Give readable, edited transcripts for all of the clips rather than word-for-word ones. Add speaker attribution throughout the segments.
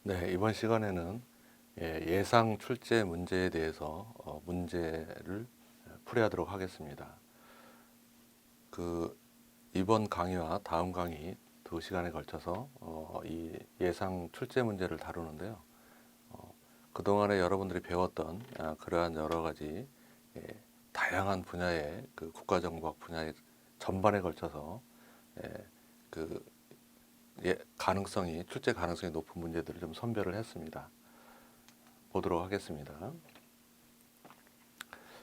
Speaker 1: 이번 시간에는 예상 출제 문제에 대해서 문제를 풀이하도록 하겠습니다. 이번 강의와 다음 강의 2시간에 걸쳐서 이 예상 출제 문제를 다루는데요. 그동안에 여러분들이 배웠던 그러한 여러 가지 다양한 분야의 국가정보학 분야의 전반에 걸쳐서 그 출제 가능성이 높은 문제들을 좀 선별을 했습니다. 보도록 하겠습니다.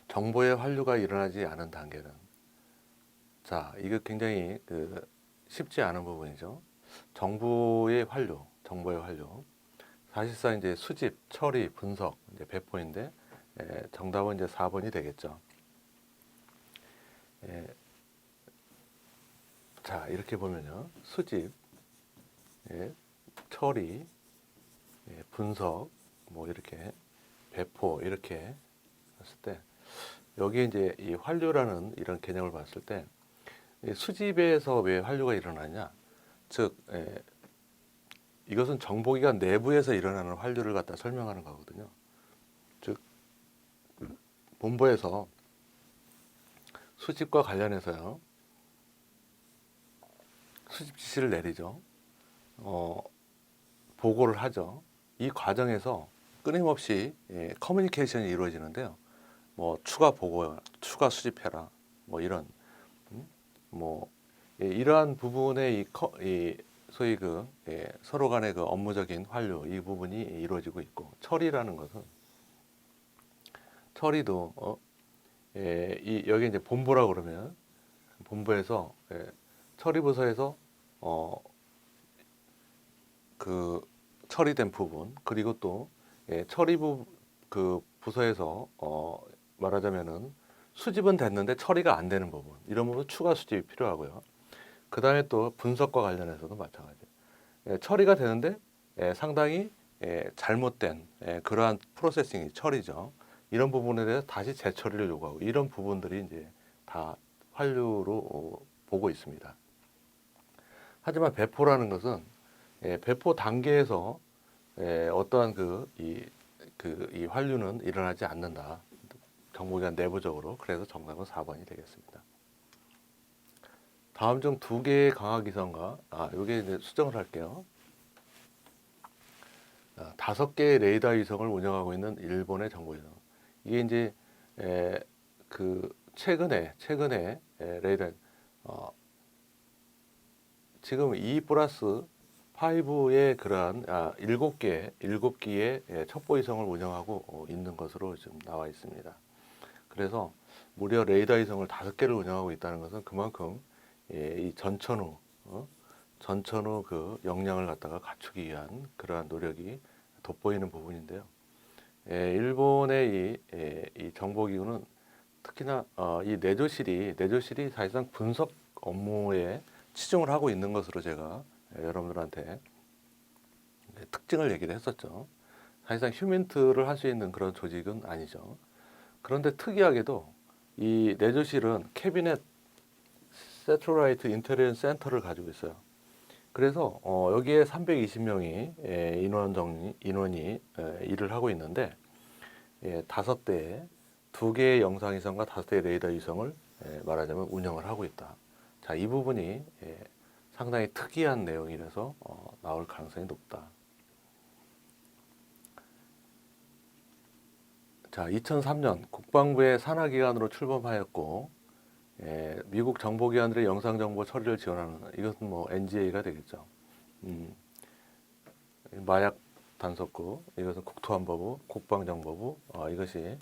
Speaker 1: 정보의 환류가 일어나지 않은 단계는, 자, 이거 굉장히 쉽지 않은 부분이죠. 정보의 환류. 사실상 이제 수집, 처리, 분석, 이제 배포인데, 정답은 이제 4번이 되겠죠. 자, 이렇게 보면요. 수집, 처리, 분석, 뭐 이렇게 배포 이렇게 했을 때, 여기 이제 이 환류라는 이런 개념을 봤을 때 수집에서 왜 환류가 일어나냐? 즉, 이것은 정보기관 내부에서 일어나는 환류를 갖다 설명하는 거거든요. 즉, 본부에서 수집과 관련해서요, 수집 지시를 내리죠. 보고를 하죠. 이 과정에서 끊임없이 커뮤니케이션이 이루어지는데요. 뭐 추가 보고, 추가 수집해라, 뭐 이런, 뭐 이러한 부분의 이 소위 서로 간의 업무적인 환류 이 부분이 이루어지고 있고, 처리라는 것은 처리도 여기 이제 본부라고 그러면 본부에서 처리 부서에서 그 처리된 부분, 그리고 또 처리부 부서에서 말하자면은 수집은 됐는데 처리가 안 되는 부분, 이런 부분 추가 수집이 필요하고요. 그 다음에 또 분석과 관련해서도 마찬가지예요. 처리가 되는데 상당히 잘못된 그러한 프로세싱이 처리죠. 이런 부분에 대해서 다시 재처리를 요구하고, 이런 부분들이 이제 다 환류로 보고 있습니다. 하지만 배포라는 것은 배포 단계에서 어떠한 이 환류는 일어나지 않는다. 정보기관 내부적으로. 그래서 정답은 4번이 되겠습니다. 다음 중 두 개의 강화기선과, 요게 이제 수정을 할게요. 5개의 레이더 위성을 운영하고 있는 일본의 정보위성. 이게 이제 최근에 레이더 지금 2 플러스 5의 그러한 7기의 첩보위성을 운영하고 있는 것으로 지금 나와 있습니다. 그래서 무려 레이더 위성을 5개를 운영하고 있다는 것은 그만큼 이 전천후 역량을 갖다가 갖추기 위한 그러한 노력이 돋보이는 부분인데요. 일본의 이 정보기구는 특히나 이 내조실이 사실상 분석 업무에 치중을 하고 있는 것으로 제가 여러분들한테 특징을 얘기를 했었죠. 사실상 휴민트를 할 수 있는 그런 조직은 아니죠. 그런데 특이하게도 이 내조실은 캐비넷 세트라이트 인텔리전스 센터를 가지고 있어요. 그래서 여기에 320명이 인원이 일을 하고 있는데 5대 2개의 영상위성과 5대의 레이더 위성을 말하자면 운영을 하고 있다. 자, 이 부분이 상당히 특이한 내용이라서 나올 가능성이 높다. 자, 2003년 국방부의 산하기관으로 출범하였고, 미국 정보기관들의 영상정보 처리를 지원하는, 이것은 뭐 NGA가 되겠죠. 마약 단속국, 이것은 국토안보부, 국방정보부, 이것이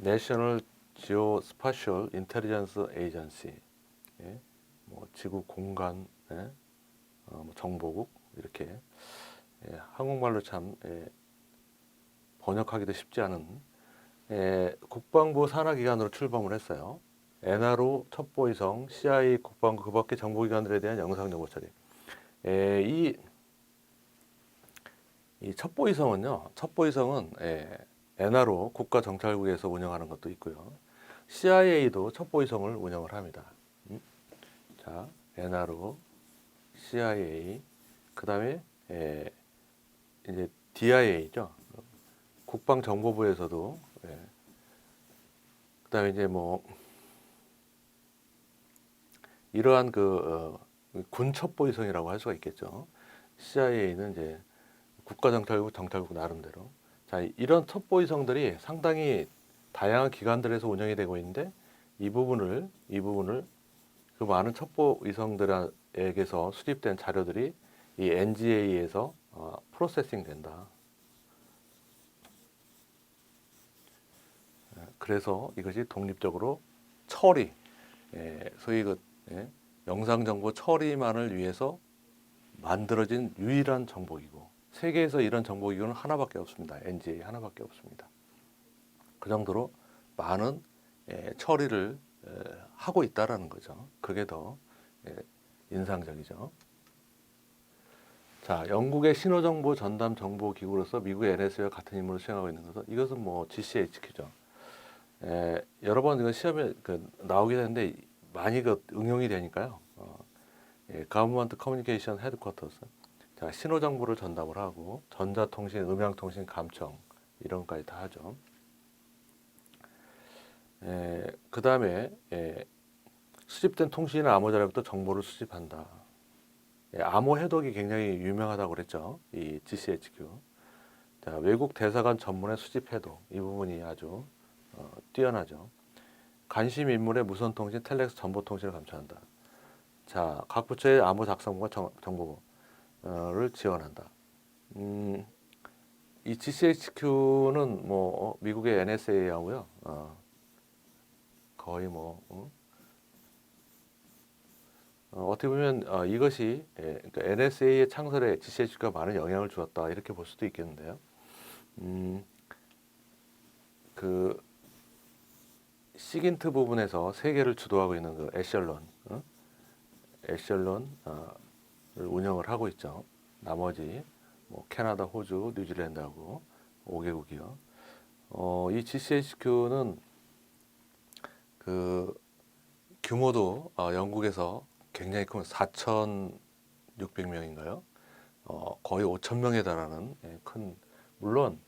Speaker 1: National Geospatial Intelligence Agency, 뭐 지구 공간 뭐 정보국, 이렇게 한국말로 참 번역하기도 쉽지 않은 국방부 산하기관으로 출범을 했어요. NRO, 첩보위성, CIA, 국방부, 그 밖의 정보기관들에 대한 영상정보 처리. 이 첩보위성은 NRO, 국가정찰국에서 운영하는 것도 있고요. CIA도 첩보위성을 운영을 합니다. 자, NRO, CIA, 그 다음에 이제 DIA죠. 국방정보부에서도 그다음에 이제 뭐 이러한 군 첩보위성이라고 할 수가 있겠죠. CIA는 이제 국가정찰국 나름대로 자 이런 첩보위성들이 상당히 다양한 기관들에서 운영이 되고 있는데 이 부분을 그 많은 첩보위성들에게서 수집된 자료들이 이 NGA에서 프로세싱 된다. 그래서 이것이 독립적으로 처리, 소위 영상정보 처리만을 위해서 만들어진 유일한 정보기구. 세계에서 이런 정보기구는 하나밖에 없습니다. NGA 하나밖에 없습니다. 그 정도로 많은 처리를 하고 있다라는 거죠. 그게 더 인상적이죠. 자, 영국의 신호정보 전담 정보기구로서 미국의 NSA와 같은 임무를 수행하고 있는 것은 이것은 뭐 GCHQ죠. 여러 번 이거 시험에 나오긴 했는데 많이 응용이 되니까요. Government Communication Headquarters. 자, 신호 정보를 전담을 하고 전자통신, 음향통신, 감청 이런 것까지 다 하죠. 그 다음에 수집된 통신이나 암호 자료부터 정보를 수집한다. 암호 해독이 굉장히 유명하다고 그랬죠. 이 GCHQ. 자, 외국 대사관 전문의 수집 해독 이 부분이 아주 뛰어나죠. 관심 인물의 무선 통신, 텔렉스 정보 통신을 감춰한다. 자, 각 부처의 암호 작성과 정보를 지원한다. 이 GCHQ는 뭐 미국의 NSA하고요. 거의 어떻게 보면 이것이 그러니까 NSA의 창설에 GCHQ가 많은 영향을 주었다 이렇게 볼 수도 있겠는데요. 그 시긴트 부분에서 세계를 주도하고 있는 그 에셜론을 운영을 하고 있죠. 나머지 뭐 캐나다, 호주, 뉴질랜드하고 5개국이요. 이 GCHQ는 그 규모도 영국에서 굉장히 큰 4,600명인가요? 거의 5,000명에 달하는 큰 물론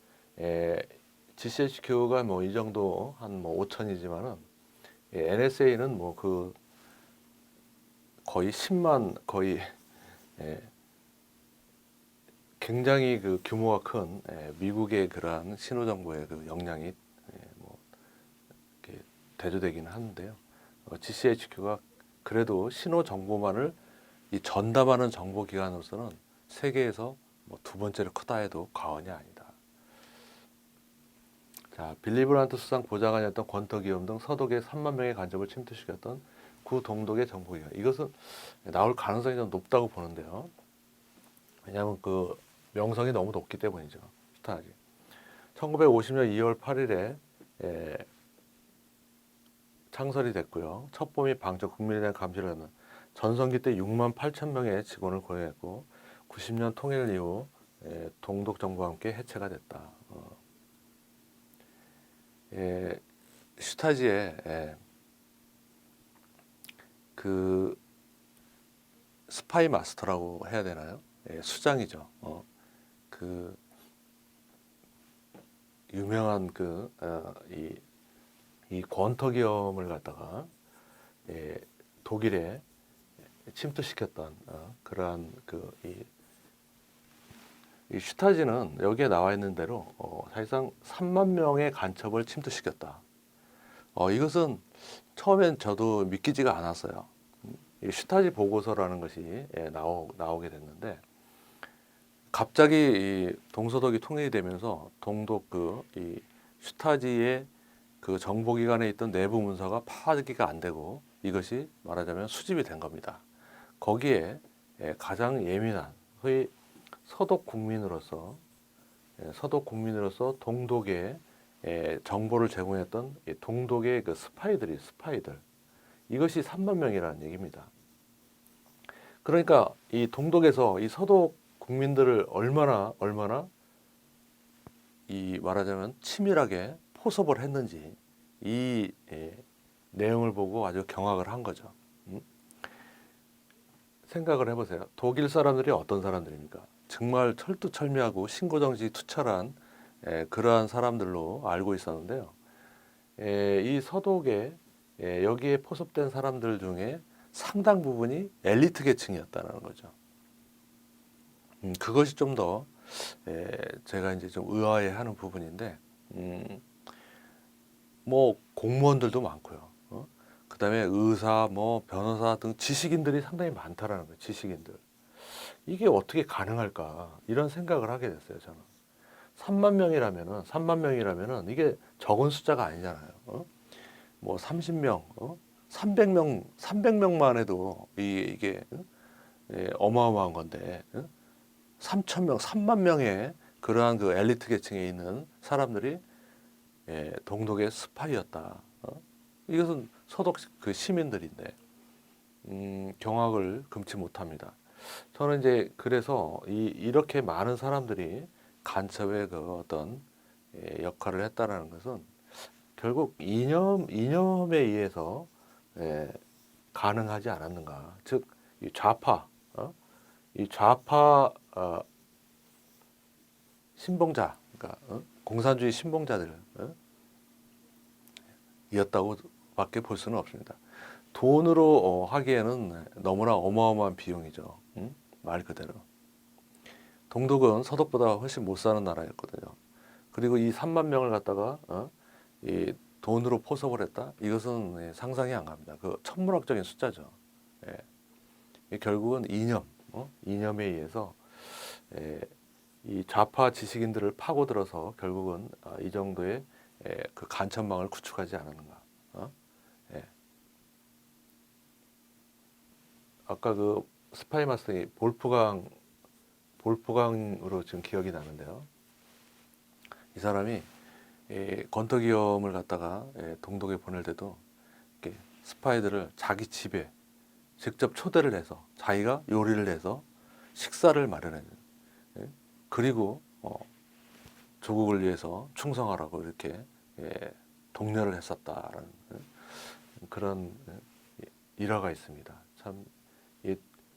Speaker 1: GCHQ가 뭐 이 정도 한 뭐 5천이지만은 NSA는 뭐 거의 10만 거의 굉장히 그 규모가 큰 미국의 그러한 신호 정보의 그 역량이 뭐 이렇게 대조되기는 하는데요. GCHQ가 그래도 신호 정보만을 이 전담하는 정보 기관으로서는 세계에서 뭐 두 번째로 크다 해도 과언이 아니다. 자, 빌리 브란트 수상 보좌관이었던 권터기엄 등 서독의 3만 명의 간접을 침투시켰던 구 동독의 정보기관. 이것은 나올 가능성이 좀 높다고 보는데요. 왜냐하면 그 명성이 너무 높기 때문이죠. 스타지. 1950년 2월 8일에 창설이 됐고요. 첩보 및 방청 국민에 대한 감시를 하는 전성기 때 6만 8천 명의 직원을 고용했고 90년 통일 이후 동독 정부와 함께 해체가 됐다. 슈타지에 그 스파이 마스터라고 해야 되나요? 수장이죠. 그 유명한 이 권터기엄을 갖다가 독일에 침투시켰던 그러한 이 슈타지는 여기에 나와 있는 대로 사실상 3만 명의 간첩을 침투시켰다. 이것은 처음엔 저도 믿기지가 않았어요. 이 슈타지 보고서라는 것이 나오게 됐는데 갑자기 이 동서독이 통일이 되면서 동독 이 슈타지의 그 정보기관에 있던 내부 문서가 파악이 안 되고 이것이 말하자면 수집이 된 겁니다. 거기에 가장 예민한 소위 서독 국민으로서 동독에 정보를 제공했던 동독의 그 스파이들 이것이 3만 명이라는 얘기입니다. 그러니까 이 동독에서 이 서독 국민들을 얼마나 이 말하자면 치밀하게 포섭을 했는지 이 내용을 보고 아주 경악을 한 거죠. 생각을 해보세요. 독일 사람들이 어떤 사람들입니까? 정말 철두철미하고 신고정지 투철한 그러한 사람들로 알고 있었는데요. 이 서독에 여기에 포섭된 사람들 중에 상당 부분이 엘리트 계층이었다는 거죠. 그것이 좀 더 제가 이제 좀 의아해하는 부분인데, 뭐 공무원들도 많고요. 그다음에 의사, 뭐 변호사 등 지식인들이 상당히 많다라는 거예요. 지식인들. 이게 어떻게 가능할까? 이런 생각을 하게 됐어요, 저는. 3만 명이라면은 이게 적은 숫자가 아니잖아요. 뭐 30명, 300명만 해도 이게 어마어마한 건데, 3천 명, 3만 명의 그러한 그 엘리트 계층에 있는 사람들이 동독의 스파이였다. 이것은 서독 그 시민들인데 경악을 금치 못합니다. 저는 이제 그래서 이렇게 많은 사람들이 간첩의 그 어떤 역할을 했다라는 것은 결국 이념에 의해서 가능하지 않았는가. 즉, 이 좌파, 이 좌파 신봉자, 그러니까 공산주의 신봉자들 이었다고밖에 볼 수는 없습니다. 돈으로 하기에는 너무나 어마어마한 비용이죠. 말 그대로. 동독은 서독보다 훨씬 못 사는 나라였거든요. 그리고 이 3만 명을 갖다가 이 돈으로 포섭을 했다? 이것은 상상이 안 갑니다. 그 천문학적인 숫자죠. 결국은 이념에 의해서 이 좌파 지식인들을 파고들어서 결국은 이 정도의 그 간첩망을 구축하지 않았는가. 예. 아까 그 스파이 마스터이 볼프강으로 지금 기억이 나는데요. 이 사람이 건터기염을 갖다가 동독에 보낼 때도 이렇게 스파이들을 자기 집에 직접 초대를 해서 자기가 요리를 해서 식사를 마련해요. 그리고 조국을 위해서 충성하라고 이렇게 독려를 했었다라는 그런 일화가 있습니다. 참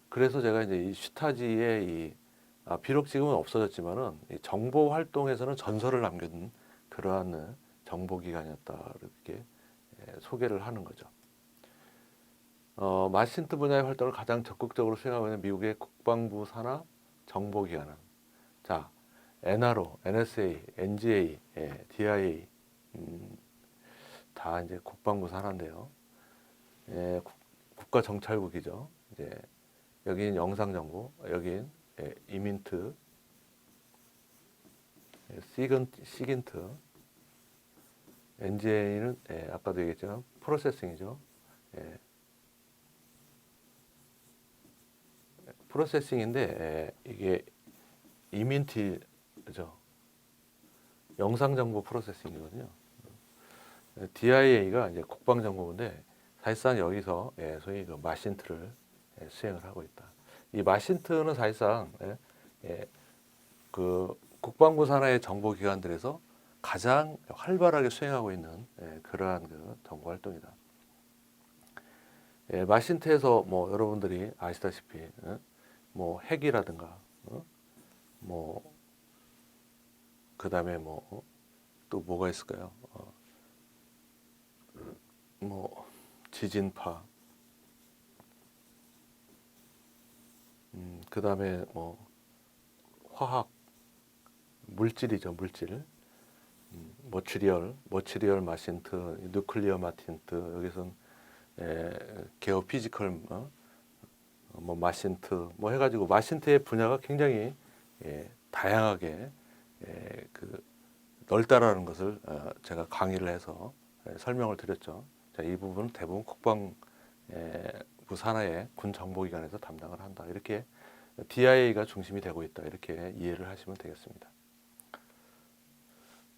Speaker 1: 그래서 제가 이제 이 슈타지의 비록 지금은 없어졌지만은 이 정보 활동에서는 전설을 남겨둔 그러한 정보기관이었다 이렇게 소개를 하는 거죠. 마신트 분야의 활동을 가장 적극적으로 수행하고 있는 미국의 국방부 산하 정보기관은 자 NRO, NSA, NGA, DIA 다 이제 국방부 산하인데요. 국가정찰국이죠. 이제 여기는 영상정보, 여기는 이민트, 시긴트, NGA는 아까도 얘기했지만 프로세싱이죠. 프로세싱인데 이게 이민트죠. 영상정보 프로세싱이거든요. DIA가 이제 국방정보인데 사실상 여기서 소위 그 마신트를 수행을 하고 있다. 이 마신트는 사실상 그 국방부 산하의 정보기관들에서 가장 활발하게 수행하고 있는 그러한 그 정보 활동이다. 마신트에서 뭐 여러분들이 아시다시피 뭐 핵이라든가 뭐 그다음에 뭐 또 뭐가 있을까요? 뭐 지진파, 그다음에 뭐 화학, 물질이죠, 물질. 머치리얼 마신트, 뉴클리어 마틴트, 여기선 게오 피지컬 뭐 마신트 뭐 해가지고 마신트의 분야가 굉장히 다양하게 그 넓다라는 것을 제가 강의를 해서 설명을 드렸죠. 자, 이 부분은 대부분 국방부 산하의 군 정보기관에서 담당을 한다. 이렇게 DIA가 중심이 되고 있다. 이렇게 이해를 하시면 되겠습니다.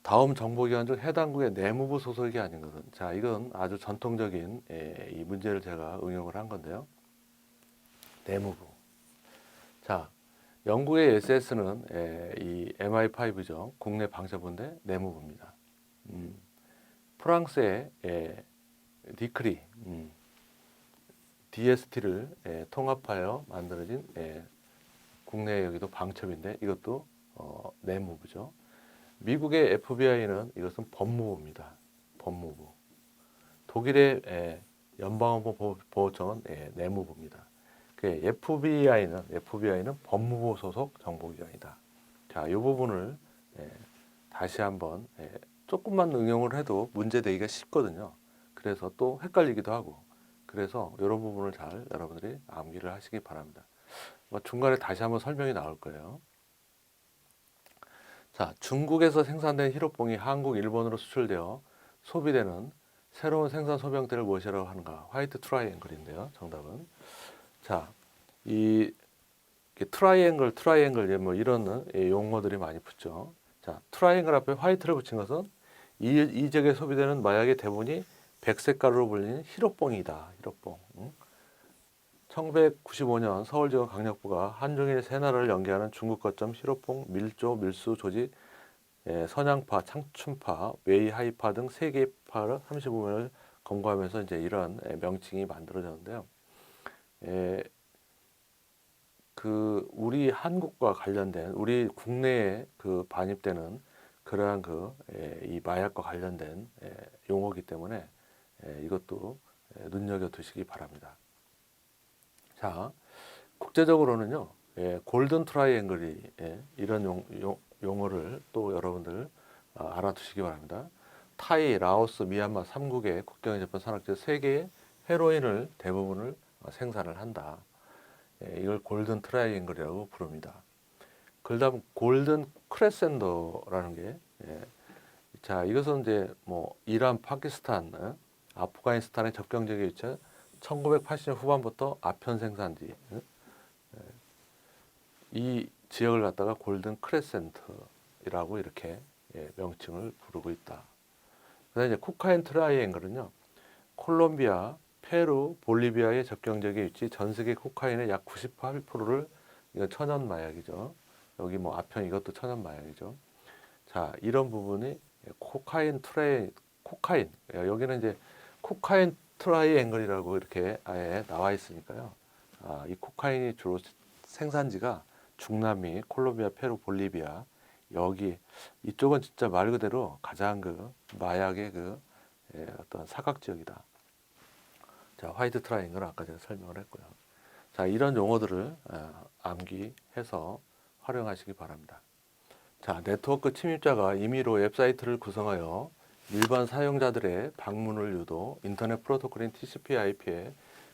Speaker 1: 다음 정보기관 중 해당국의 내무부 소속이 아닌 것은 자 이건 아주 전통적인 이 문제를 제가 응용을 한 건데요. 내무부. 자 영국의 SS는 이 MI5죠. 국내 방사부인데 내무부입니다. 프랑스의 디크리 DST를 통합하여 만들어진 국내 여기도 방첩인데 이것도 내무부죠. 미국의 FBI는 이것은 법무부입니다. 법무부. 독일의 연방안보보호청은 내무부입니다. FBI는 법무부 소속 정보기관이다. 자, 이 부분을 다시 한번 조금만 응용을 해도 문제되기가 쉽거든요. 그래서 또 헷갈리기도 하고, 그래서 이런 부분을 잘 여러분들이 암기를 하시기 바랍니다. 중간에 다시 한번 설명이 나올 거예요. 자, 중국에서 생산된 히로뽕이 한국, 일본으로 수출되어 소비되는 새로운 생산 소비형태를 무엇이라고 하는가? 화이트 트라이앵글인데요. 정답은. 자, 이 트라이앵글 뭐 이런 용어들이 많이 붙죠. 자, 트라이앵글 앞에 화이트를 붙인 것은 이 지역에 소비되는 마약의 대부분이 백색 가루로 불리는 히로뽕이다. 히로뽕. 1995년 서울지검 강력부가 한중일 세 나라를 연계하는 중국 거점 히로뽕, 밀조, 밀수, 조직, 선양파, 창춘파, 웨이하이파 등 세 개의 파를 35명을 검거하면서 이제 이런 명칭이 만들어졌는데요. 우리 한국과 관련된 우리 국내에 반입되는 그러한 이 마약과 관련된 용어이기 때문에 이것도 눈여겨 두시기 바랍니다. 자, 국제적으로는요, 골든 트라이앵글이 이런 용어를 또 여러분들 알아두시기 바랍니다. 타이, 라오스, 미얀마 3국의 국경에 접한 산악지 세 개의 헤로인을 대부분을 생산을 한다. 이걸 골든 트라이앵글이라고 부릅니다. 그다음 골든 크레센더라는 게, 자, 이것은 이제 뭐 이란, 파키스탄, 아프가니스탄의 접경 지역에 위치한 1980년 후반부터 아편 생산지, 이 지역을 갖다가 골든 크레센트라고 이렇게 명칭을 부르고 있다. 그다음에 이제 코카인 트라이앵글은요, 콜롬비아, 페루, 볼리비아의 접경 지역에 위치, 전 세계 코카인의 약 98%를, 이건 천연 마약이죠. 여기 뭐 아편 이것도 천연 마약이죠. 자, 이런 부분이 코카인 여기는 이제 코카인 트라이앵글이라고 이렇게 아예 나와 있으니까요. 이 코카인이 주로 생산지가 중남미, 콜롬비아, 페루, 볼리비아, 여기 이쪽은 진짜 말 그대로 가장 마약의 어떤 사각 지역이다. 자, 화이트 트라이앵글 아까 제가 설명을 했고요. 자, 이런 용어들을 암기해서 활용하시기 바랍니다. 자, 네트워크 침입자가 임의로 웹사이트를 구성하여 일반 사용자들의 방문을 유도, 인터넷 프로토콜인 TCP/IP의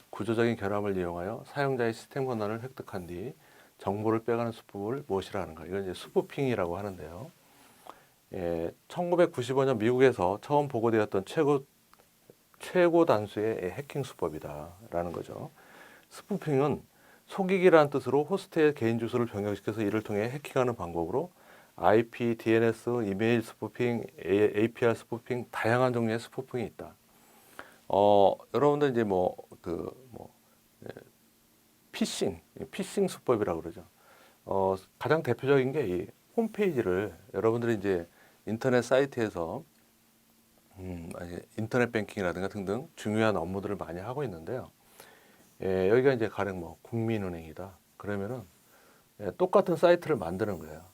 Speaker 1: 구조적인 결함을 이용하여 사용자의 시스템 권한을 획득한 뒤 정보를 빼가는 수법을 무엇이라 하는가? 이건 이제 스푸핑이라고 하는데요. 1995년 미국에서 처음 보고되었던 최고 단수의 해킹 수법이다라는 거죠. 스푸핑은 속이기라는 뜻으로 호스트의 개인 주소를 변경시켜서 이를 통해 해킹하는 방법으로 IP, DNS, 이메일 스푸핑, APR 스푸핑, 다양한 종류의 스푸핑이 있다. 여러분들 이제 피싱 수법이라고 그러죠. 가장 대표적인 게 이 홈페이지를 여러분들이 이제 인터넷 사이트에서 인터넷 뱅킹이라든가 등등 중요한 업무들을 많이 하고 있는데요. 여기가 이제 가령 뭐 국민은행이다. 그러면은 똑같은 사이트를 만드는 거예요.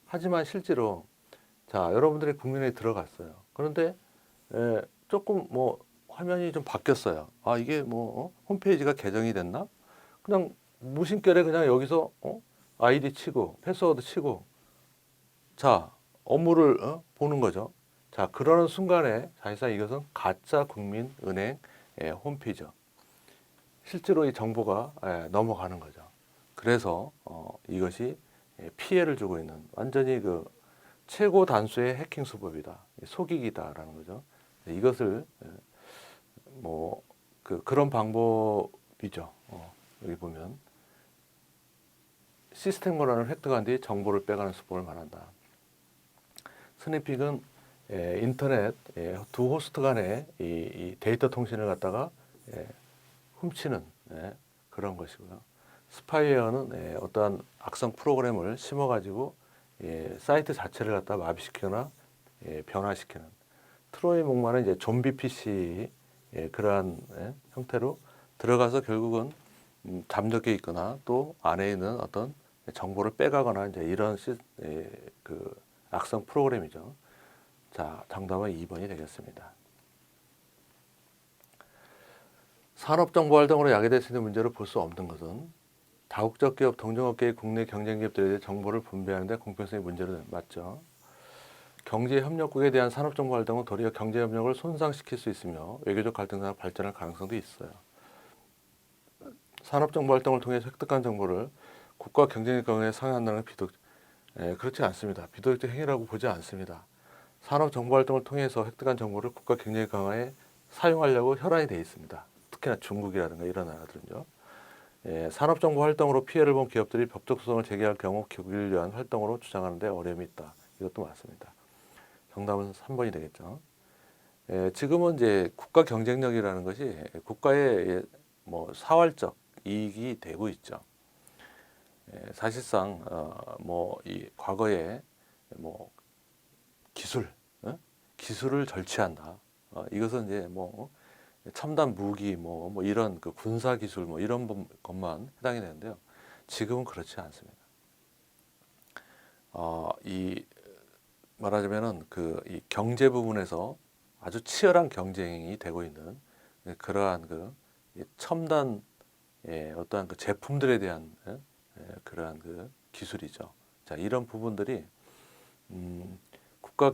Speaker 1: 하지만 실제로 자, 여러분들이 국민은행에 들어갔어요. 그런데 조금 뭐 화면이 좀 바뀌었어요. 이게 홈페이지가 개정이 됐나? 그냥 무심결에 그냥 여기서 아이디 치고 패스워드 치고 자, 업무를 보는 거죠. 자, 그러는 순간에 사실상 이것은 가짜 국민은행 홈페이지죠. 실제로 이 정보가 넘어가는 거죠. 그래서 이것이 피해를 주고 있는 완전히 최고 단수의 해킹 수법이다, 속이기다라는 거죠. 이것을 그런 방법이죠. 여기 보면 시스템 권한을 획득한 뒤 정보를 빼가는 수법을 말한다. 스니핑은 인터넷 두 호스트 간의 이 데이터 통신을 갖다가 훔치는 그런 것이고요. 스파이웨어는 어떠한 악성 프로그램을 심어가지고 사이트 자체를 갖다 마비시키거나 변화시키는. 트로이 목마는 이제 좀비 PC 그러한 형태로 들어가서 결국은 잠적해 있거나 또 안에 있는 어떤 정보를 빼가거나 이제 이런 그 악성 프로그램이죠. 자, 정답은 2번이 되겠습니다. 산업정보 활동으로 야기될 수 있는 문제로 볼 수 없는 것은 다국적 기업, 동종업계의 국내 경쟁 기업들에 대해 정보를 분배하는 데 공평성이 문제로 맞죠. 경제협력국에 대한 산업정보 활동은 도리어 경제협력을 손상시킬 수 있으며 외교적 갈등과 발전할 가능성도 있어요. 산업정보 활동을 통해 획득한 정보를 국가 경쟁력 강화에 상응한다는 그렇지 않습니다. 비도덕적 행위라고 보지 않습니다. 산업정보 활동을 통해서 획득한 정보를 국가 경쟁력 강화에 사용하려고 혈안이 되어 있습니다. 특히나 중국이라든가 이런 나라들은요. 산업정보 활동으로 피해를 본 기업들이 법적 소송을 제기할 경우 기업을 위한 활동으로 주장하는데 어려움이 있다. 이것도 맞습니다. 정답은 3번이 되겠죠. 지금은 이제 국가 경쟁력이라는 것이 국가의 뭐 사활적 이익이 되고 있죠. 사실상 뭐 이 과거에 뭐 기술을 절취한다. 이것은 이제 뭐 첨단 무기 뭐 이런 그 군사 기술 뭐 이런 것만 해당이 되는데요. 지금은 그렇지 않습니다. 이 말하자면은 그 이 경제 부분에서 아주 치열한 경쟁이 되고 있는 그러한 그 첨단 어떠한 그 제품들에 대한 그러한 그 기술이죠. 자, 이런 부분들이 국가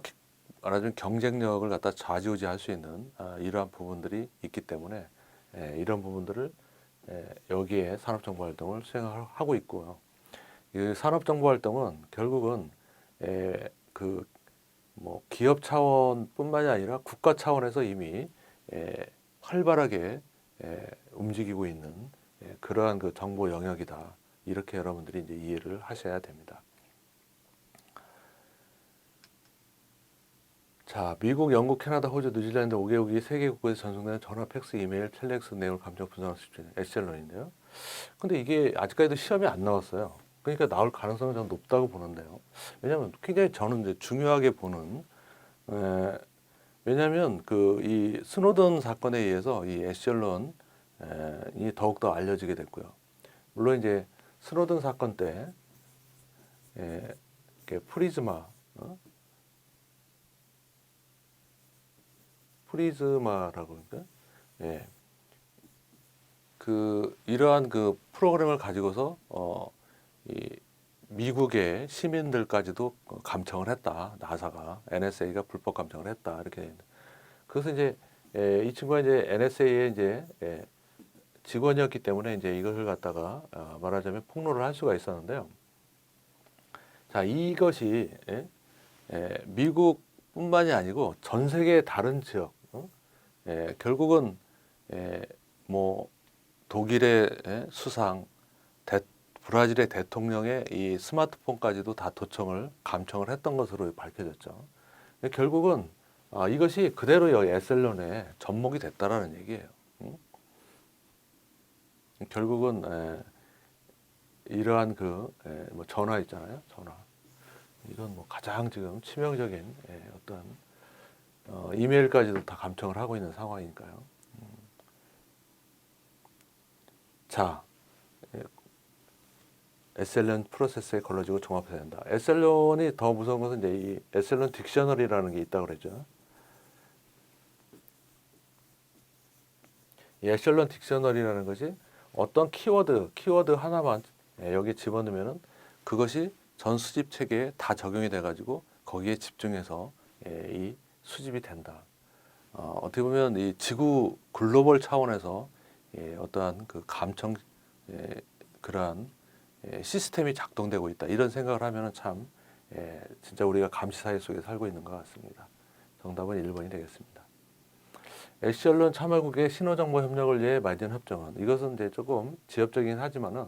Speaker 1: 말하자면 경쟁력을 갖다 좌지우지할 수 있는 이러한 부분들이 있기 때문에 이런 부분들을 여기에 산업정보활동을 수행하고 있고요. 이 산업정보활동은 결국은 그 뭐 기업 차원뿐만이 아니라 국가 차원에서 이미 활발하게 움직이고 있는 그러한 그 정보 영역이다. 이렇게 여러분들이 이제 이해를 하셔야 됩니다. 자, 미국, 영국, 캐나다, 호주, 뉴질랜드 5개국이 세계국에서 전송되는 전화, 팩스, 이메일, 텔렉스 내용을 감정 분석할 수 있는 에셀런인데요. 근데 이게 아직까지도 시험이 안 나왔어요. 그러니까 나올 가능성은 저는 높다고 보는데요. 왜냐하면 굉장히 저는 이제 중요하게 보는 왜냐하면 그 이 스노든 사건에 의해서 이 에셀런이 더욱더 알려지게 됐고요. 물론 이제 스노든 사건 때 프리즈마라고 그러니까 그 이러한 그 프로그램을 가지고서 이 미국의 시민들까지도 감청을 했다. 나사가 NSA가 불법 감청을 했다. 이렇게 그래서 이제 이 친구가 이제 NSA의 이제 직원이었기 때문에 이제 이것을 갖다가 말하자면 폭로를 할 수가 있었는데요. 자, 이것이 미국뿐만이 아니고 전 세계의 다른 지역, 결국은 뭐 독일의 수상, 브라질의 대통령의 이 스마트폰까지도 다 감청을 했던 것으로 밝혀졌죠. 결국은 이것이 그대로 여기 에셀론에 접목이 됐다라는 얘기예요. 결국은 이러한 뭐 전화 있잖아요, 전화. 이건 뭐 가장 지금 치명적인 어떤 이메일까지도 다 감청을 하고 있는 상황이니까요. 자, 에셀런 프로세스에 걸러지고 종합해야 된다. 에셀론이 더 무서운 것은 이제 이 에셀론 딕셔너리라는 게 있다고 그랬죠. 이 에셀런 딕셔너리라는 것이 어떤 키워드 하나만 여기 집어넣으면은 그것이 전 수집 체계에 다 적용이 돼가지고 거기에 집중해서 이 수집이 된다. 어떻게 보면 이 지구 글로벌 차원에서 어떠한 그 감청 그러한 시스템이 작동되고 있다. 이런 생각을 하면은 참 진짜 우리가 감시 사회 속에 살고 있는 것 같습니다. 정답은 1번이 되겠습니다. 에셀런 참여국의 신호정보 협력을 위해 맺은 협정은 이것은 이제 조금 지엽적이긴 하지만은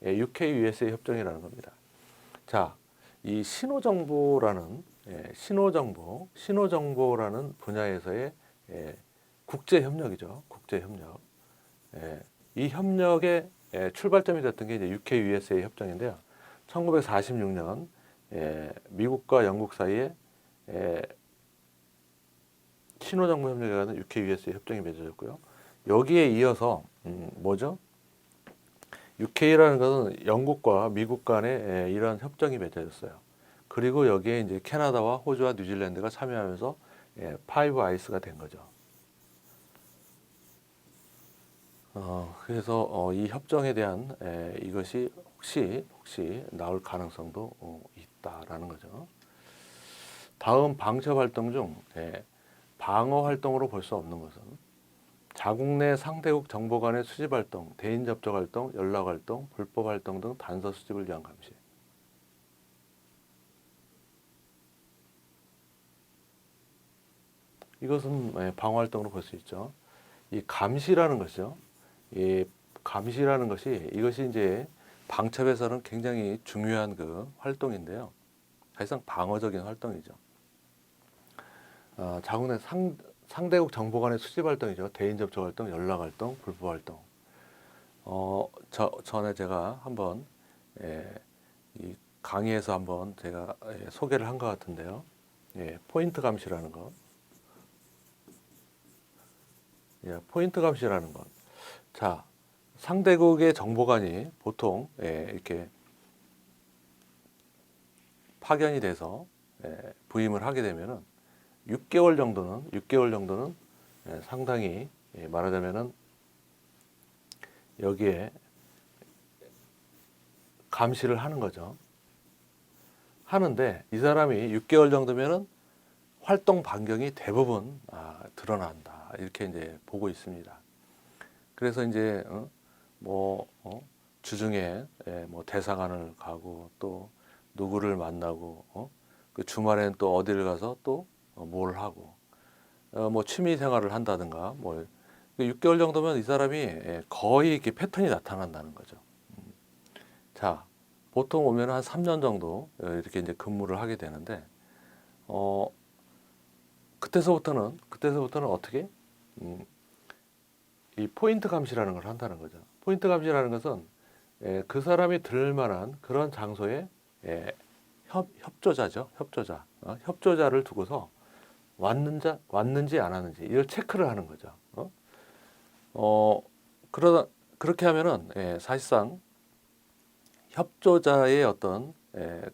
Speaker 1: UK-USA 협정이라는 겁니다. 자, 이 신호정보라는 신호정보라는 분야에서의 국제 협력이죠. 국제 협력. 이 협력의 출발점이 됐던 게 이제 UK-USA 협정인데요. 1946년 미국과 영국 사이에 신호정보 협력에 관한 UK-USA 협정이 맺어졌고요. 여기에 이어서 뭐죠? UK라는 것은 영국과 미국 간에 이러한 협정이 맺어졌어요. 그리고 여기에 이제 캐나다와 호주와 뉴질랜드가 참여하면서 파이브 아이스가 된 거죠. 그래서 이 협정에 대한 이것이 혹시 나올 가능성도 있다라는 거죠. 다음 방첩 활동 중 방어 활동으로 볼 수 없는 것은 자국 내 상대국 정보 간의 수집 활동, 대인 접촉 활동, 연락 활동, 불법 활동 등 단서 수집을 위한 감시. 이것은 방어 활동으로 볼 수 있죠. 이 감시라는 것이죠. 이 감시라는 것이 이것이 이제 방첩에서는 굉장히 중요한 그 활동인데요. 사실상 방어적인 활동이죠. 자국 내 상대국 정보 간의 수집 활동이죠. 대인 접촉 활동, 연락 활동, 불법 활동. 전에 제가 한번 이 강의에서 한번 제가 소개를 한 것 같은데요. 포인트 감시라는 것. 포인트 감시라는 것. 자, 상대국의 정보관이 보통 이렇게 파견이 돼서 부임을 하게 되면은 6개월 정도는 상당히 말하자면은 여기에 감시를 하는 거죠. 하는데 이 사람이 6개월 정도면은 활동 반경이 대부분 드러난다. 이렇게 이제 보고 있습니다. 그래서 이제 주중에 뭐 대사관을 가고 또 누구를 만나고 그 주말에는 또 어디를 가서 또 뭘 하고 뭐 취미 생활을 한다든가 뭐 6개월 정도면 이 사람이 거의 이렇게 패턴이 나타난다는 거죠. 자, 보통 오면 한 3년 정도 이렇게 이제 근무를 하게 되는데 그때서부터는 어떻게 이 포인트 감시라는 걸 한다는 거죠. 포인트 감시라는 것은 그 사람이 들을 만한 그런 장소에 협조자죠. 협조자를 두고서 왔는지 안 왔는지 이걸 체크를 하는 거죠. 그렇게 하면은 사실상 협조자의 어떤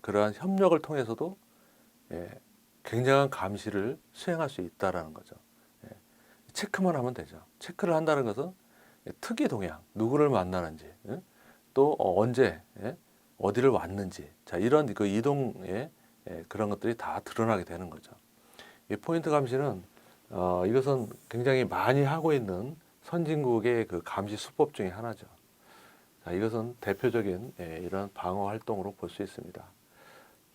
Speaker 1: 그러한 협력을 통해서도 굉장한 감시를 수행할 수 있다라는 거죠. 체크만 하면 되죠. 체크를 한다는 것은 특이 동향, 누구를 만나는지, 또 언제, 어디를 왔는지, 자 이런 그 이동의 그런 것들이 다 드러나게 되는 거죠. 이 포인트 감시는 이것은 굉장히 많이 하고 있는 선진국의 그 감시 수법 중에 하나죠. 자, 이것은 대표적인 이런 방어 활동으로 볼 수 있습니다.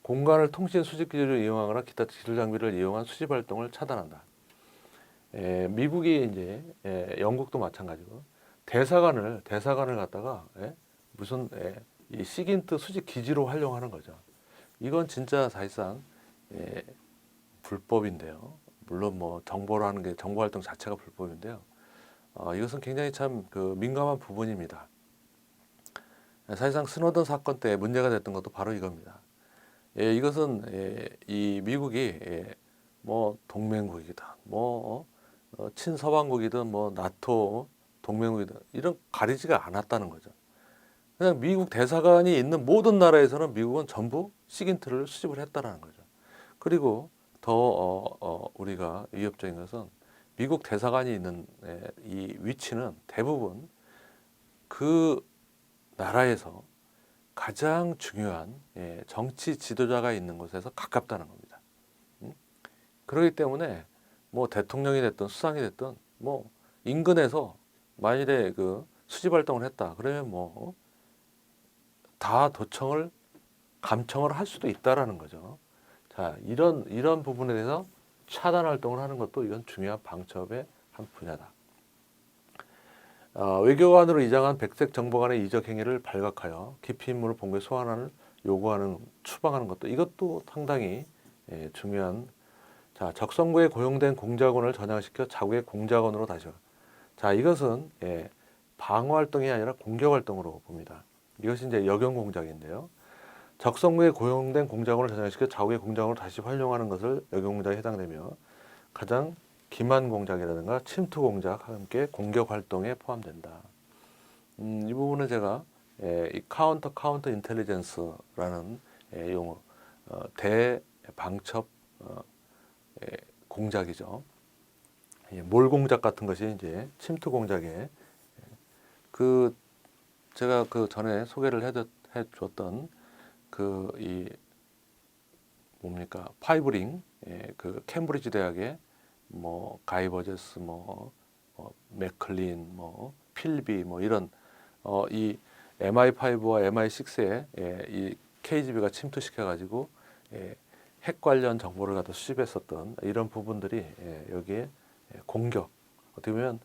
Speaker 1: 공간을 통신 수집 기술을 이용하거나 기타 기술 장비를 이용한 수집 활동을 차단한다. 미국이 이제 영국도 마찬가지고 대사관을 갖다가 무슨 이 시긴트 수집 기지로 활용하는 거죠. 이건 진짜 사실상 불법인데요. 물론 뭐 정보라는 게 정보 활동 자체가 불법인데요. 이것은 굉장히 참 그 민감한 부분입니다. 사실상 스노든 사건 때 문제가 됐던 것도 바로 이겁니다. 이것은 이 미국이 뭐 동맹국이다, 뭐 친서방국이든 뭐 나토 동맹국이든 이런 가리지가 않았다는 거죠. 그냥 미국 대사관이 있는 모든 나라에서는 미국은 전부 시긴트를 수집을 했다라는 거죠. 그리고 더 우리가 위협적인 것은 미국 대사관이 있는 이 위치는 대부분 그 나라에서 가장 중요한 정치 지도자가 있는 곳에서 가깝다는 겁니다. 그렇기 때문에 뭐 대통령이 됐든 수상이 됐든 뭐 인근에서 만일에 그 수집 활동을 했다 그러면 뭐 다 도청을 감청을 할 수도 있다라는 거죠. 자, 이런 부분에 대해서 차단 활동을 하는 것도 이건 중요한 방첩의 한 분야다. 외교관으로 이장한 백색 정보관의 이적 행위를 발각하여 기피 임무를 본국에 소환하는 요구하는 추방하는 것도 이것도 상당히 중요한. 자, 적성부에 고용된 공작원을 전향시켜 자국의 공작원으로 다시. 자, 이것은 방어 활동이 아니라 공격 활동으로 봅니다. 이것이 이제 역영 공작인데요. 적성부에 고용된 공작원을 전향시켜 자국의 공작원으로 다시 활용하는 것을 역영 공작에 해당되며 가장 기만 공작이라든가 침투 공작 함께 공격 활동에 포함된다. 이 부분은 제가 이 카운터 인텔리전스라는 용어, 대방첩 공작이죠. 몰 공작 같은 것이 이제 침투 공작에 그 제가 그 전에 소개를 해줬던 그 이 뭡니까 파이브링 그 캠브리지 대학의 뭐 가이버제스 맥클린 필비 이런 이 MI5와 MI6에 이 KGB가 침투시켜 가지고 핵 관련 정보를 갖다 수집했었던 이런 부분들이 여기에 공격 어떻게 보면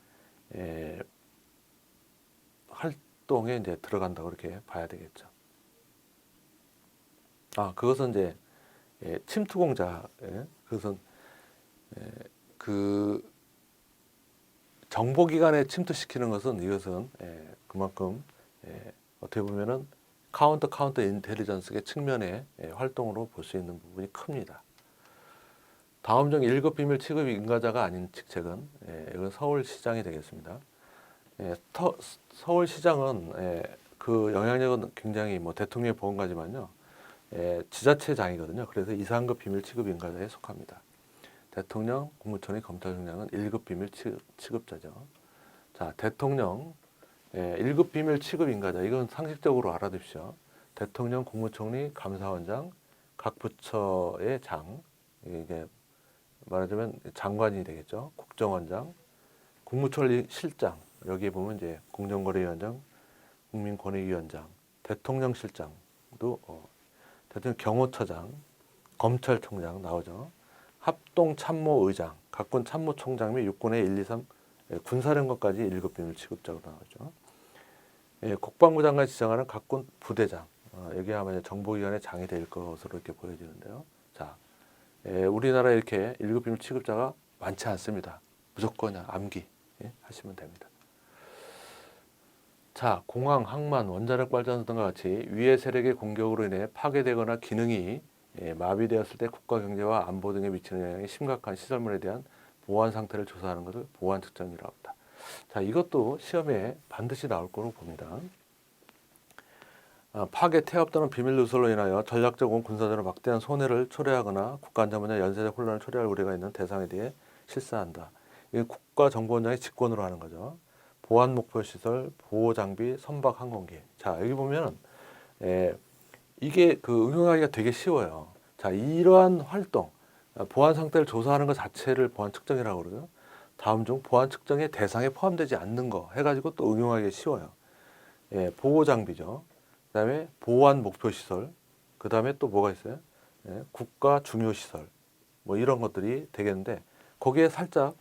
Speaker 1: 활동에 이제 들어간다고 이렇게 봐야 되겠죠. 그것은 이제 침투 공작, 그것은 그 정보기관에 침투시키는 것은 이것은 그만큼 어떻게 보면은 카운터 인텔리전스의 측면의 활동으로 볼 수 있는 부분이 큽니다. 다음 중 1급 비밀 취급 인가자가 아닌 직책은 이건 서울시장이 되겠습니다. 서울시장은 그 영향력은 굉장히 대통령의 보험가지만요. 지자체장이거든요. 그래서 이상급 비밀 취급 인가자에 속합니다. 대통령, 국무총리, 검찰총장은 1급 비밀 취급자죠. 자, 대통령 1급 비밀 취급 인가자 이건 상식적으로 알아두십시오. 대통령, 국무총리, 감사원장, 각 부처의 장 이게 말하자면 장관이 되겠죠. 국정원장, 국무총리 실장 여기에 보면 이제 공정거래위원장, 국민권익위원장, 대통령실장도 대통령 경호처장, 검찰총장 나오죠. 합동참모의장, 각군 참모총장 및 육군의 1, 2, 3 군사령관까지 1급 비밀 취급자로 나오죠. 국방부 장관이 지정하는 각군 부대장, 여기 아마 정보기관의 장이 될 것으로 이렇게 보여지는데요. 자, 우리나라 이렇게 1급 비밀 취급자가 많지 않습니다. 무조건 암기 하시면 됩니다. 자, 공항, 항만, 원자력 발전소 등과 같이 위해 세력의 공격으로 인해 파괴되거나 기능이 마비되었을 때 국가 경제와 안보 등에 미치는 영향이 심각한 시설물에 대한 보안 상태를 조사하는 것을 보안 측정이라고 합니다. 자, 이것도 시험에 반드시 나올 거로 봅니다. 파괴, 태업 또는 비밀 누설로 인하여 전략적 혹은 군사적으로 막대한 손해를 초래하거나 국가 안전 분야 연쇄적 혼란을 초래할 우려가 있는 대상에 대해 실사한다. 이게 국가정보원장의 직권으로 하는 거죠. 보안 목표 시설, 보호 장비, 선박 항공기. 자, 여기 보면 이게 그 응용하기가 되게 쉬워요. 자, 이러한 활동, 보안 상태를 조사하는 것 자체를 보안 측정이라고 그러죠. 다음 중 보안 측정의 대상에 포함되지 않는 거 해가지고 또 응용하기 쉬워요. 보호 장비죠. 그다음에 보안 목표 시설. 그다음에 또 뭐가 있어요? 국가 중요 시설. 이런 것들이 되겠는데 거기에 살짝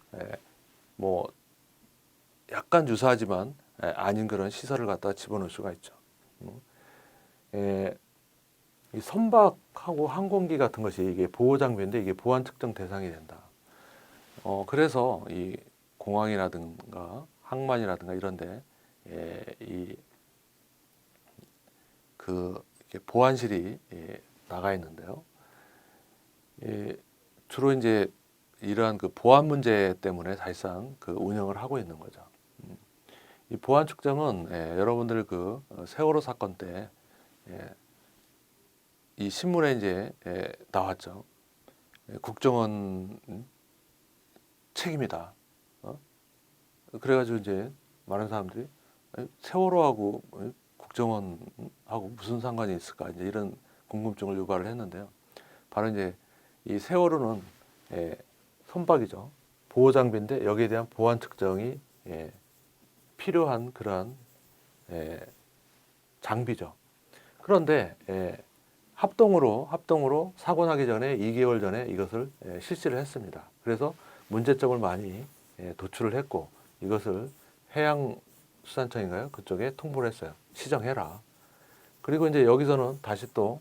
Speaker 1: 약간 유사하지만 아닌 그런 시설을 갖다가 집어넣을 수가 있죠. 이 선박하고 항공기 같은 것이 이게 보호 장비인데 이게 보안 측정 대상이 된다. 그래서 이 공항이라든가 항만이라든가 이런데 보안실이 나가 있는데요. 주로 이제 이러한 그 보안 문제 때문에 사실상 그 운영을 하고 있는 거죠. 이 보안 측정은 여러분들 그 세월호 사건 때 이 신문에 이제 나왔죠. 국정원 책임이다. 그래가지고 이제 많은 사람들이 세월호하고 국정원하고 무슨 상관이 있을까 이제 이런 궁금증을 유발을 했는데요. 바로 이제 이 세월호는 선박이죠. 보호 장비인데 여기에 대한 보안 측정이 필요한 그러한 장비죠. 그런데 합동으로 사고 나기 전에 2개월 전에 이것을 실시를 했습니다. 그래서 문제점을 많이 도출을 했고 이것을 해양수산청인가요? 그쪽에 통보를 했어요. 시정해라. 그리고 이제 여기서는 다시 또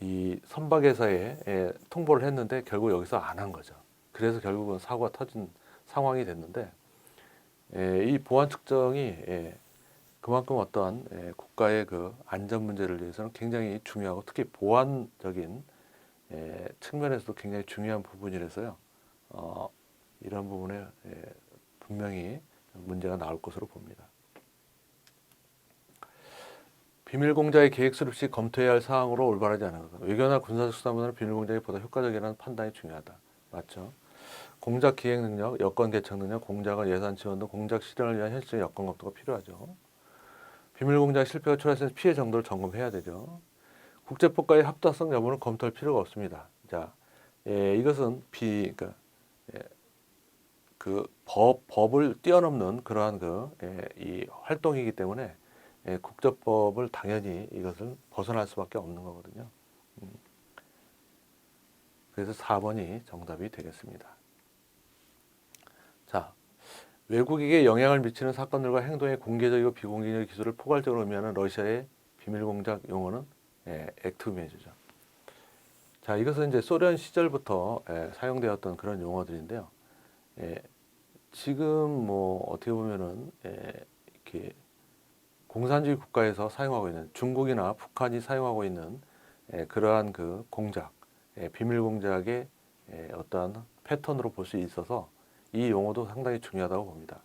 Speaker 1: 이 선박회사에 통보를 했는데 결국 여기서 안 한 거죠. 그래서 결국은 사고가 터진 상황이 됐는데 이 보안 측정이 그만큼 어떠한 국가의 그 안전 문제를 위해서는 굉장히 중요하고 특히 보안적인 측면에서도 굉장히 중요한 부분이라서요. 이런 부분에 분명히 문제가 나올 것으로 봅니다. 비밀 공작의 계획 수립 시 검토해야 할 사항으로 올바르지 않은 것은 외교나 군사적 수단보다는 비밀 공작이 보다 효과적이라는 판단이 중요하다. 맞죠? 공작 기획 능력, 여건 개척 능력, 공작은 예산 지원 등 공작 실현을 위한 현실적 여건 검토가 필요하죠. 비밀 공작 실패가 초래한 피해 정도를 점검해야 되죠. 국제법과의 합당성 여부는 검토할 필요가 없습니다. 자, 이것은 그러니까 그 법을 뛰어넘는 그러한 이 활동이기 때문에 국제법을 당연히 이것을 벗어날 수밖에 없는 거거든요. 그래서 4번이 정답이 되겠습니다. 자, 외국에게 영향을 미치는 사건들과 행동의 공개적이고 비공개적 기술을 포괄적으로 의미하는 러시아의 비밀 공작 용어는 액트메이저죠. 자, 이것은 이제 소련 시절부터 사용되었던 그런 용어들인데요. 지금 뭐 어떻게 보면은 이렇게 공산주의 국가에서 사용하고 있는 중국이나 북한이 사용하고 있는 그러한 그 공작, 비밀 공작의 어떠한 패턴으로 볼 수 있어서 이 용어도 상당히 중요하다고 봅니다.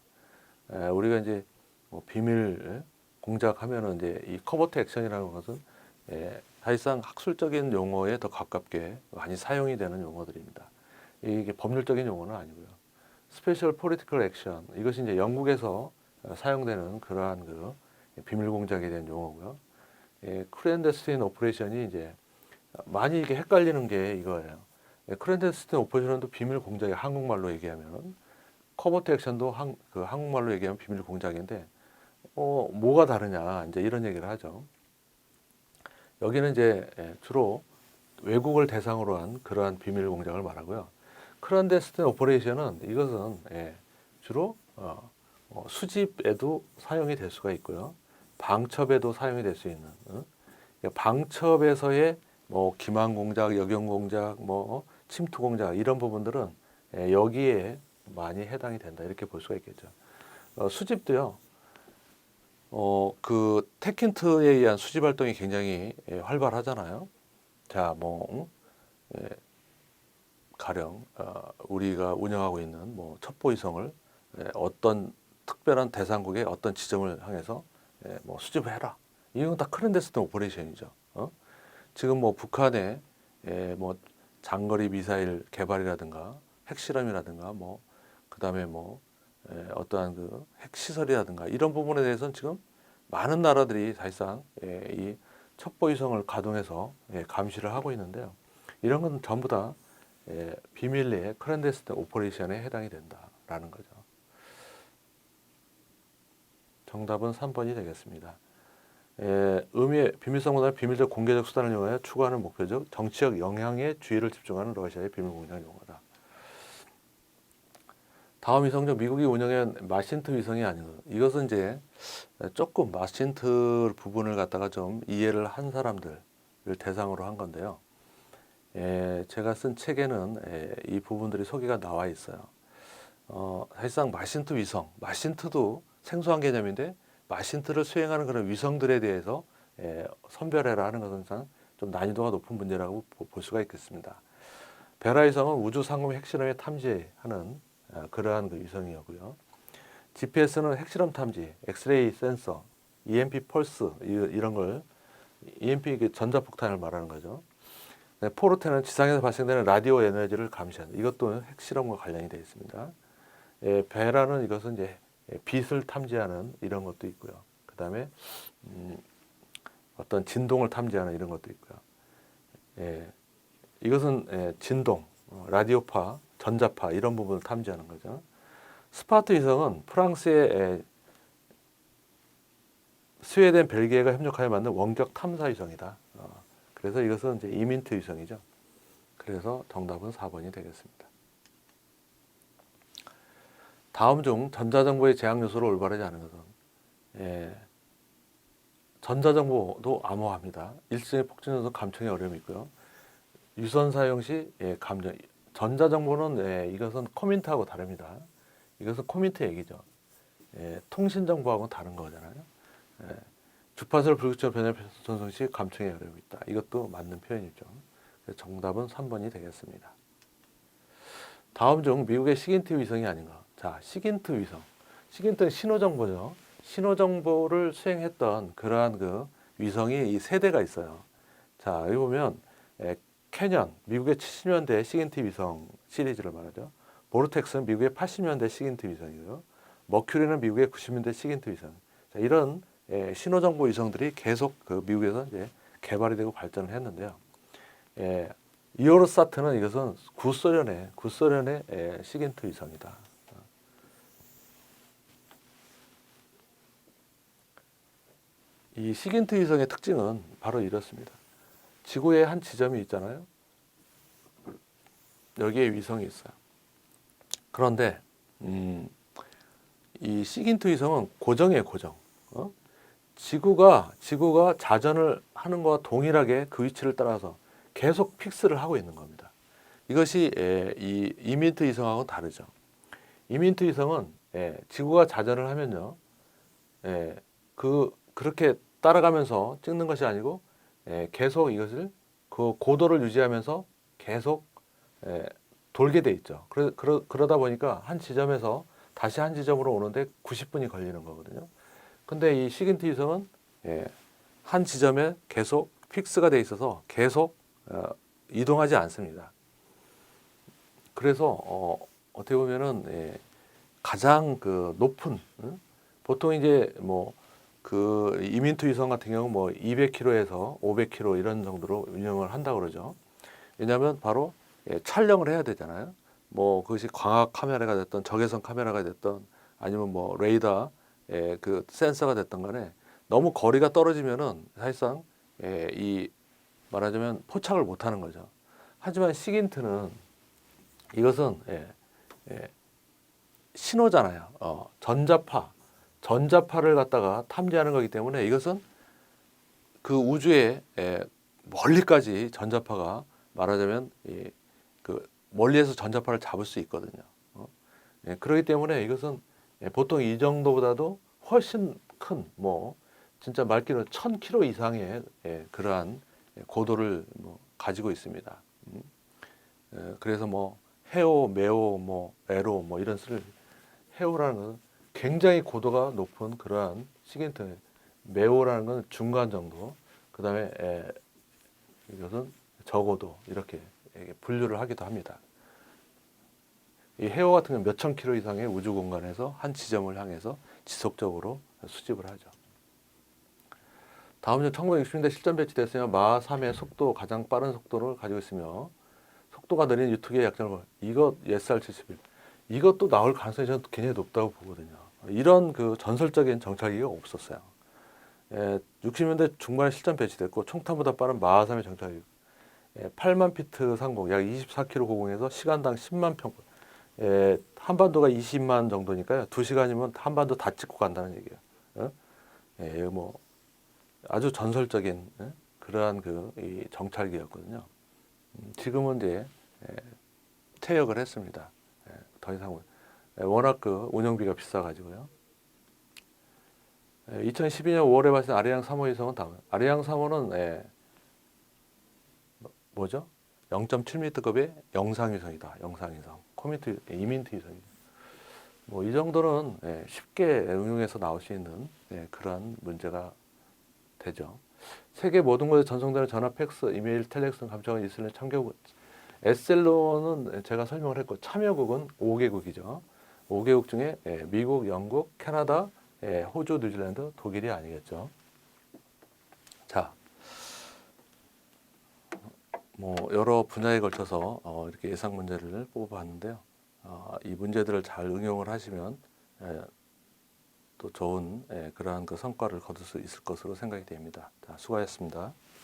Speaker 1: 우리가 이제 뭐 비밀 공작하면은 이제 이 커버트 액션이라는 것은 사실상 학술적인 용어에 더 가깝게 많이 사용이 되는 용어들입니다. 이게 법률적인 용어는 아니고요. 스페셜 포리티컬 액션, 이것이 이제 영국에서 사용되는 그러한 그 비밀 공작에 대한 용어고요. 클랜데스틴 오퍼레이션이 이제 많이 이게 헷갈리는 게 이거예요. 클랜데스틴 오퍼레이션도 비밀 공작이 한국말로 얘기하면 커버트 액션도 한국말로 얘기하면 비밀 공작인데 뭐가 다르냐 이제 이런 얘기를 하죠. 여기는 이제 주로 외국을 대상으로 한 그러한 비밀 공작을 말하고요. 클랜데스틴 오퍼레이션은 이것은 주로 수집에도 사용이 될 수가 있고요. 방첩에도 사용이 될 수 있는 방첩에서의 뭐 기만 공작, 역영 공작, 뭐 침투 공작 이런 부분들은 여기에 많이 해당이 된다 이렇게 볼 수가 있겠죠. 수집도요. 그 테킨트에 의한 수집 활동이 굉장히 활발하잖아요. 자, 뭐 가령 우리가 운영하고 있는 뭐 첩보위성을 어떤 특별한 대상국의 어떤 지점을 향해서 뭐 수집을 해라. 이건 다 클랜데스틴 오퍼레이션이죠. 지금 뭐 북한의 뭐 장거리 미사일 개발이라든가 핵실험이라든가 뭐 그다음에 뭐 어떠한 그 핵시설이라든가 이런 부분에 대해서는 지금 많은 나라들이 사실상 이 첩보위성을 가동해서 감시를 하고 있는데요. 이런 건 전부 다 비밀리에 클랜데스틴 오퍼레이션에 해당이 된다라는 거죠. 정답은 3번이 되겠습니다. 의미의 비밀성보다는 비밀적 공개적 수단을 이용하여 추구하는 목표적 정치적 영향에 주의를 집중하는 러시아의 비밀 공작 용어다. 다음 위성적 미국이 운영한 마신트 위성이 아닌 것. 이것은 이제 조금 마신트 부분을 갖다가 좀 이해를 한 사람들을 대상으로 한 건데요. 제가 쓴 책에는 이 부분들이 소개가 나와 있어요. 사실상 마신트 위성, 마신트도 생소한 개념인데 마신트를 수행하는 그런 위성들에 대해서 선별해라 하는 것은 좀 난이도가 높은 문제라고 볼 수가 있겠습니다. 베라 위성은 우주 상공 핵실험에 탐지하는 그러한 그 위성이었고요. GPS는 핵실험 탐지, 엑스레이 센서, EMP 펄스 이런 걸 EMP 전자폭탄을 말하는 거죠. 포르테는 지상에서 발생되는 라디오 에너지를 감시하는 이것도 핵실험과 관련이 되어 있습니다. 베라는 이것은 이제 빛을 탐지하는 이런 것도 있고요. 그 다음에 어떤 진동을 탐지하는 이런 것도 있고요. 이것은 진동, 라디오파, 전자파 이런 부분을 탐지하는 거죠. 스파르타 위성은 프랑스의 스웨덴, 벨기에가 협력하여 만든 원격 탐사 위성이다. 그래서 이것은 이제 이민트 위성이죠. 그래서 정답은 4번이 되겠습니다. 다음 중 전자정보의 제약 요소로 올바르지 않은 것은 전자정보도 암호화합니다. 일시적인 폭증 요소 감청에 어려움이 있고요. 유선 사용 시 감정 전자정보는 이것은 커민트하고 다릅니다. 이것은 커민트 얘기죠. 통신정보하고는 다른 거잖아요. 주파수를 불규칙 변화 전송 시 감청에 어려움이 있다. 이것도 맞는 표현이죠. 그래서 정답은 3번이 되겠습니다. 다음 중 미국의 시긴트 위성이 아닌가. 자, 시긴트 위성. 시긴트는 신호 정보죠. 신호 정보를 수행했던 그러한 그 위성이 이 세 대가 있어요. 자, 여기 보면 캐년, 미국의 70년대 시긴트 위성 시리즈를 말하죠. 보르텍스는 미국의 80년대 시긴트 위성이고요. 머큐리는 미국의 90년대 시긴트 위성. 자, 이런 신호정보 위성들이 계속 그 미국에서 이제 개발이 되고 발전을 했는데요. 이오르사트는 이것은 구소련의 시긴트 위성이다. 이 시긴트 위성의 특징은 바로 이렇습니다. 지구의 한 지점이 있잖아요. 여기에 위성이 있어요. 그런데 이 시긴트 위성은 고정이에요, 고정. 지구가 자전을 하는 것과 동일하게 그 위치를 따라서 계속 픽스를 하고 있는 겁니다. 이것이 이 이민트 위성하고는 다르죠. 이민트 위성은 지구가 자전을 하면요, 그렇게 따라가면서 찍는 것이 아니고 계속 이것을 그 고도를 유지하면서 계속 돌게 돼 있죠. 그러다 보니까 한 지점에서 다시 한 지점으로 오는데 90분이 걸리는 거거든요. 근데 이 시긴트 위성은 한 지점에 계속 픽스가 돼 있어서 계속 이동하지 않습니다. 그래서 어떻게 보면은 가장 그 높은 보통 이제 뭐 그 이민트 위성 같은 경우 뭐 200km에서 500km 이런 정도로 운영을 한다고 그러죠. 왜냐하면 바로 촬영을 해야 되잖아요. 뭐 그것이 광학 카메라가 됐던 적외선 카메라가 됐던 아니면 뭐 레이더 그 센서가 됐던 간에 너무 거리가 떨어지면은 사실상 이 말하자면 포착을 못 하는 거죠. 하지만 시긴트는 이것은 신호잖아요. 전자파를 갖다가 탐지하는 거기 때문에 이것은 그 우주에 멀리까지 전자파가 말하자면 그 멀리에서 전자파를 잡을 수 있거든요. 그렇기 때문에 이것은 보통 이 정도보다도 훨씬 큰 뭐 진짜 말기로 1000km 이상의 그러한 고도를 뭐 가지고 있습니다. 그래서 뭐 해오, 메오, 뭐 에로 뭐 이런 수를 해오라는 것은 굉장히 고도가 높은 그러한 시긴트, 메오라는 건 중간 정도, 그 다음에 이것은 저고도 이렇게 분류를 하기도 합니다. 이 해오 같은 경우는 몇천 킬로 이상의 우주 공간에서 한 지점을 향해서 지속적으로 수집을 하죠. 다음은 1960년대 실전 배치됐으며 마하 3의 속도 가장 빠른 속도를 가지고 있으며 속도가 느린 유투기의 약점을 이것 SR-71 이것도 나올 가능성이 저는 굉장히 높다고 보거든요. 이런 그 전설적인 정찰기가 없었어요. 60년대 중반에 실전 배치됐고 총탄보다 빠른 마하 3의 정찰기 8만 피트 상공 약 24km 고공에서 시간당 10만 평 한반도가 20만 정도니까요. 2시간이면 한반도 다 찍고 간다는 얘기예요. 뭐 아주 전설적인 그러한 이 정찰기였거든요. 지금은 이제 퇴역을 했습니다. 더 이상 워낙 그 운영비가 비싸가지고요. 2012년 5월에 발생 아리랑 3호 위성은 다음. 아리랑 3호는 뭐죠? 0.7m급의 영상위성이다. 영상위성. 이민트 위성이죠. 뭐 이 정도는 쉽게 응용해서 나올 수 있는 그러한 문제가 되죠. 세계 모든 곳에 전송되는 전화, 팩스, 이메일, 텔렉스 감청은 있으려는 참여국. SL로는 제가 설명을 했고 참여국은 5개국이죠. 5개국 중에 미국, 영국, 캐나다, 호주, 뉴질랜드, 독일이 아니겠죠. 자, 뭐 여러 분야에 걸쳐서 이렇게 예상 문제를 뽑아봤는데요. 이 문제들을 잘 응용을 하시면 또 좋은 그러한 그 성과를 거둘 수 있을 것으로 생각이 됩니다. 자, 수고하셨습니다.